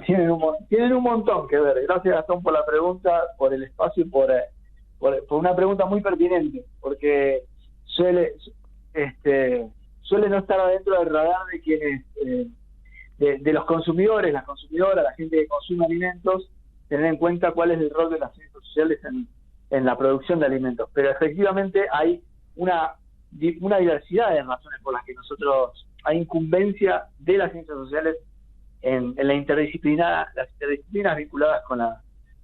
Tienen un montón que ver. Gracias, Gastón, por la pregunta, por el espacio y por una pregunta muy pertinente, porque suele no estar adentro del radar de quienes, de los consumidores, las consumidoras, la gente que consume alimentos, tener en cuenta cuál es el rol de las ciencias sociales en la producción de alimentos. Pero efectivamente hay una diversidad de razones por las que hay incumbencia de las ciencias sociales en las interdisciplinas vinculadas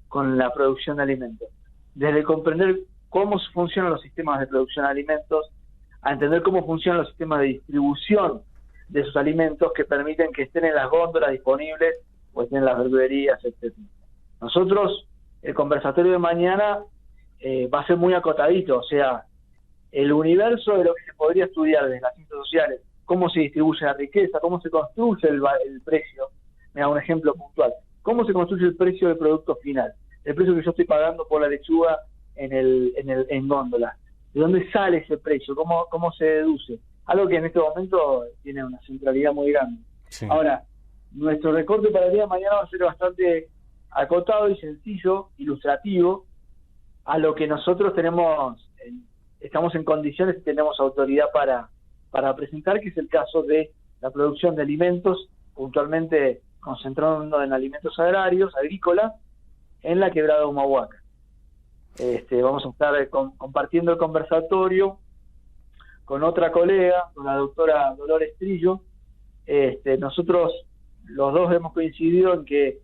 con la producción de alimentos. Desde comprender cómo funcionan los sistemas de producción de alimentos, a entender cómo funcionan los sistemas de distribución de esos alimentos que permiten que estén en las góndolas disponibles o estén en las verdulerías, etc. Nosotros, el conversatorio de mañana va a ser muy acotadito, o sea, el universo de lo que se podría estudiar desde las ciencias sociales, cómo se distribuye la riqueza, cómo se construye el precio. Me da un ejemplo puntual. ¿Cómo se construye el precio del producto final? El precio que yo estoy pagando por la lechuga en góndola. ¿De dónde sale ese precio? ¿Cómo se deduce? Algo que en este momento tiene una centralidad muy grande. Sí. Ahora, nuestro recorte para el día de mañana va a ser bastante acotado y sencillo, ilustrativo, a lo que nosotros estamos en condiciones y tenemos autoridad para presentar, que es el caso de la producción de alimentos, puntualmente concentrando en alimentos agrarios, agrícolas, en la quebrada de Humahuaca. Vamos a estar compartiendo el conversatorio con otra colega, con la doctora Dolores Trillo. Nosotros los dos hemos coincidido en que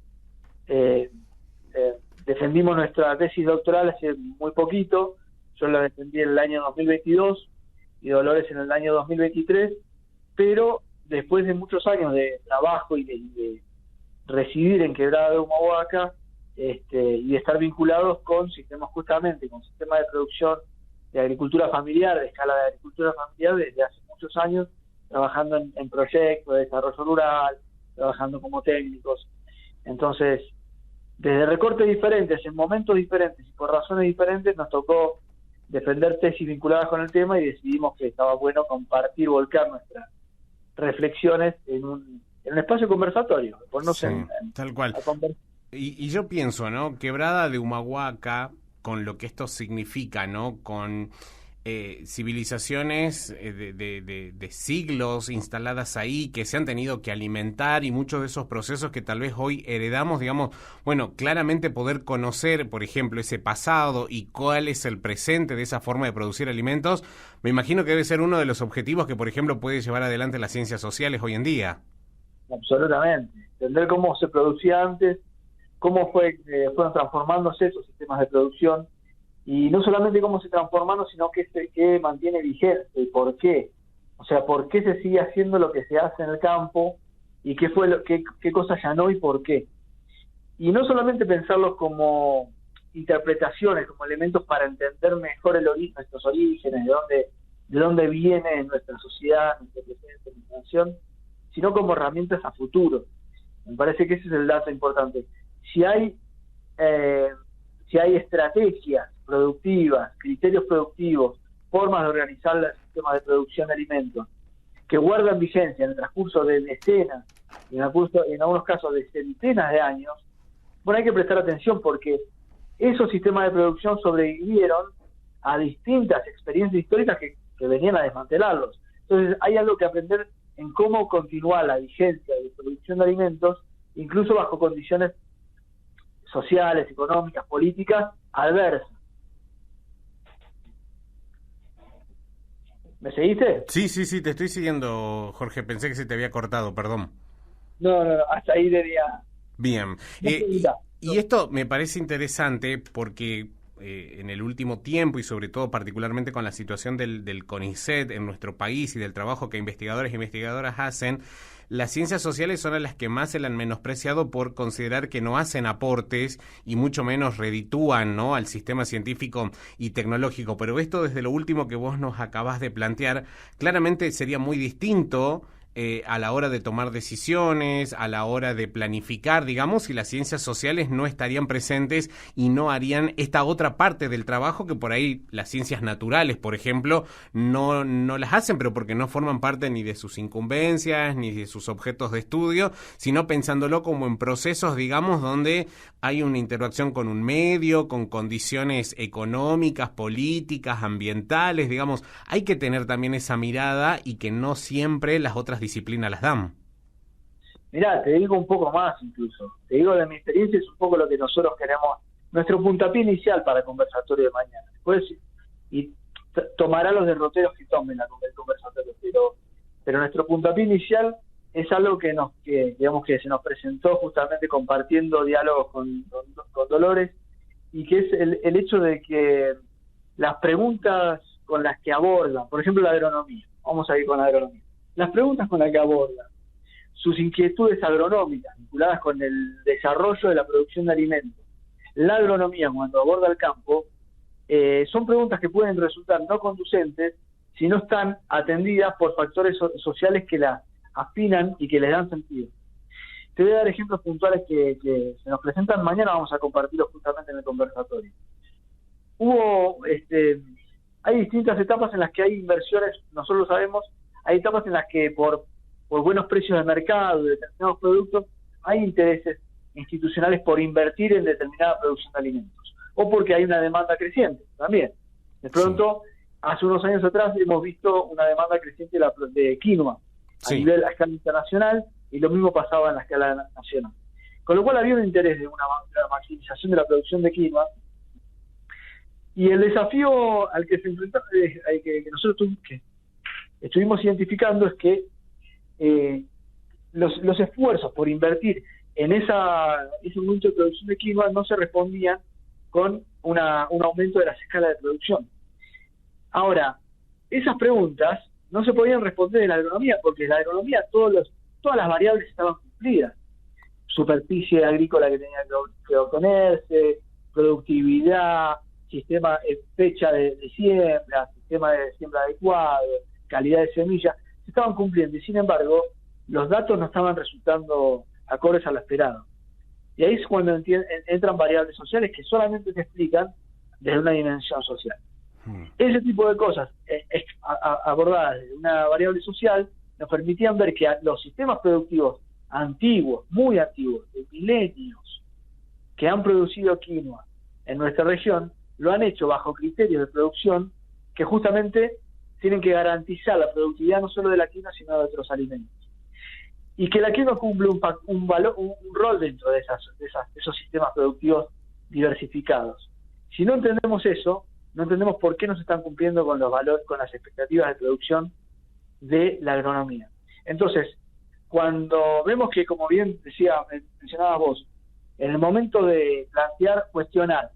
defendimos nuestra tesis doctoral hace muy poquito. Yo la defendí en el año 2022 y Dolores en el año 2023, pero después de muchos años de trabajo y de residir en Quebrada de Humahuaca, y de estar vinculados con sistemas de producción de agricultura familiar, de escala de agricultura familiar desde hace muchos años, trabajando en proyectos de desarrollo rural, trabajando como técnicos. Entonces, desde recortes diferentes, en momentos diferentes y por razones diferentes, nos tocó defender tesis vinculadas con el tema y decidimos que estaba bueno compartir, volcar nuestras reflexiones en un espacio conversatorio. Sí, tal cual. Y yo pienso, ¿no? Quebrada de Humahuaca, con lo que esto significa, ¿no? Con civilizaciones de siglos instaladas ahí, que se han tenido que alimentar, y muchos de esos procesos que tal vez hoy heredamos, digamos, bueno, claramente poder conocer, por ejemplo, ese pasado y cuál es el presente de esa forma de producir alimentos, me imagino que debe ser uno de los objetivos que, por ejemplo, puede llevar adelante las ciencias sociales hoy en día. Absolutamente. Entender cómo se producía antes, cómo fueron transformándose esos sistemas de producción, y no solamente cómo se transformaron, sino que mantiene vigente, y por qué. O sea, por qué se sigue haciendo lo que se hace en el campo, y qué cosas ya no y por qué. Y no solamente pensarlos como interpretaciones, como elementos para entender mejor nuestros orígenes, de dónde viene nuestra sociedad, nuestra presencia, nuestra nación, sino como herramientas a futuro. Me parece que ese es el dato importante. Si hay estrategias productivas, criterios productivos, formas de organizar los sistemas de producción de alimentos que guardan vigencia en el transcurso de decenas y en algunos casos de centenas de años, bueno, hay que prestar atención, porque esos sistemas de producción sobrevivieron a distintas experiencias históricas que venían a desmantelarlos. Entonces hay algo que aprender en cómo continúa la vigencia de producción de alimentos, incluso bajo condiciones sociales, económicas, políticas adversas. ¿Me seguiste? Sí, te estoy siguiendo, Jorge. Pensé que se te había cortado, perdón. No, hasta ahí debía... Bien. Y esto me parece interesante porque en el último tiempo, y sobre todo particularmente con la situación del CONICET en nuestro país y del trabajo que investigadores e investigadoras hacen, las ciencias sociales son a las que más se le han menospreciado por considerar que no hacen aportes y mucho menos reditúan, ¿no?, al sistema científico y tecnológico. Pero esto, desde lo último que vos nos acabás de plantear, claramente sería muy distinto a la hora de tomar decisiones, a la hora de planificar, digamos, y las ciencias sociales no estarían presentes y no harían esta otra parte del trabajo que por ahí las ciencias naturales, por ejemplo, no las hacen, pero porque no forman parte ni de sus incumbencias, ni de sus objetos de estudio, sino pensándolo como en procesos, digamos, donde hay una interacción con un medio, con condiciones económicas, políticas, ambientales, digamos, hay que tener también esa mirada y que no siempre las otras disciplinas las dan. Mirá, te digo un poco más incluso. Te digo de mi experiencia, es un poco lo que nosotros queremos, nuestro puntapié inicial para el conversatorio de mañana. Después, y tomará los derroteros que tomen el conversatorio, pero nuestro puntapié inicial es algo que digamos que se nos presentó justamente compartiendo diálogos con Dolores, y que es el hecho de que las preguntas con las que abordan, por ejemplo la agronomía, vamos a ir con la agronomía, las preguntas con las que abordan sus inquietudes agronómicas vinculadas con el desarrollo de la producción de alimentos, la agronomía cuando aborda el campo, son preguntas que pueden resultar no conducentes si no están atendidas por factores sociales que la afinan y que les dan sentido. Te voy a dar ejemplos puntuales que se nos presentan. Mañana vamos a compartirlos justamente en el conversatorio. Hay distintas etapas en las que hay inversiones, nosotros lo sabemos, hay etapas en las que por buenos precios de mercado de determinados productos hay intereses institucionales por invertir en determinada producción de alimentos, o porque hay una demanda creciente también. De pronto, hace unos años atrás hemos visto una demanda creciente de quinoa a escala internacional, y lo mismo pasaba en la escala nacional. Con lo cual había un interés de una maximización de la producción de quinoa, y el desafío al que se enfrentaron, que nosotros estuvimos identificando, es que los esfuerzos por invertir en ese momento de producción de quinoa no se respondían con un aumento de las escalas de producción. Ahora, esas preguntas no se podían responder en la agronomía, porque en la agronomía todas las variables estaban cumplidas. Superficie agrícola que tenía que obtenerse, productividad, sistema, fecha de siembra, sistema de siembra adecuado, calidad de semilla, se estaban cumpliendo, y sin embargo los datos no estaban resultando acordes a lo esperado. Y ahí es cuando entran variables sociales que solamente se explican desde una dimensión social. Ese tipo de cosas abordadas desde una variable social nos permitían ver que los sistemas productivos antiguos, muy antiguos, de milenios, que han producido quinoa en nuestra región, lo han hecho bajo criterios de producción que justamente tienen que garantizar la productividad no solo de la quinoa, sino de otros alimentos. Y que la quinoa cumple un rol dentro de esos sistemas productivos diversificados. Si no entendemos eso, no entendemos por qué no se están cumpliendo con los valores, con las expectativas de producción de la agronomía. Entonces, cuando vemos que, como bien mencionabas vos, en el momento de cuestionar,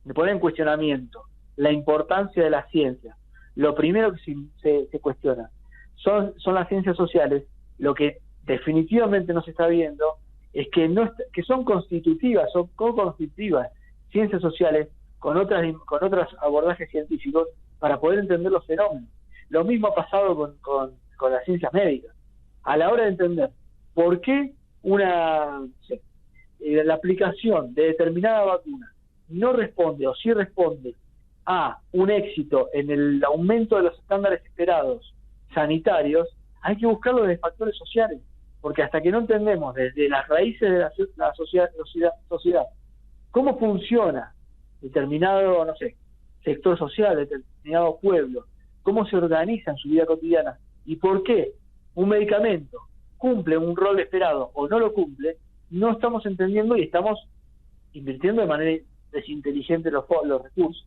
de poner en cuestionamiento la importancia de la ciencia, lo primero que se cuestiona son las ciencias sociales. Lo que definitivamente no se está viendo es que son constitutivas, son co-constitutivas ciencias sociales con otros abordajes científicos para poder entender los fenómenos. Lo mismo ha pasado con las ciencias médicas. A la hora de entender por qué la aplicación de determinada vacuna no responde o sí responde a un éxito en el aumento de los estándares esperados sanitarios, hay que buscarlo desde factores sociales, porque hasta que no entendemos desde las raíces de la sociedad cómo funciona determinado, sector social, determinado pueblo, cómo se organiza en su vida cotidiana y por qué un medicamento cumple un rol esperado o no lo cumple, no estamos entendiendo y estamos invirtiendo de manera desinteligente los recursos.